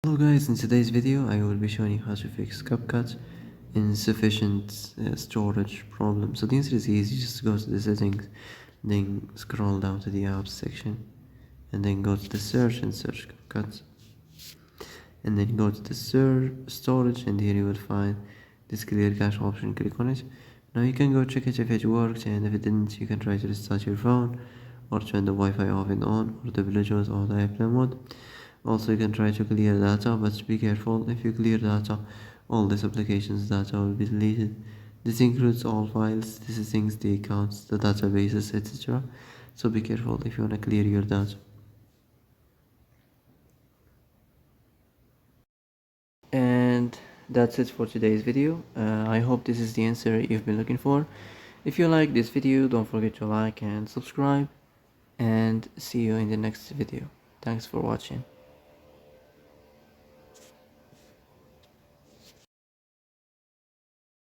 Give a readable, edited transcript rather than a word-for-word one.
Hello guys, in today's video I will be showing you how to fix Capcut Insufficient storage problem. So the answer is easy, just go to the settings, then scroll down to the apps section, and then go to the search and search Capcut, and then go to the storage, and here you will find this clear cache option. Click on it. Now you can go check it if it worked, and if it didn't you can try to restart your phone or turn the Wi-Fi off and on, or the Bluetooth or the airplane mode. Also, you can try to clear data, but be careful. If you clear data, all this application's data will be deleted. This includes all files, the settings, the accounts, the databases, etc. So be careful if you want to clear your data. And that's it for today's video. I hope this is the answer you've been looking for. If you like this video, don't forget to like and subscribe, and see you in the next video. Thanks for watching.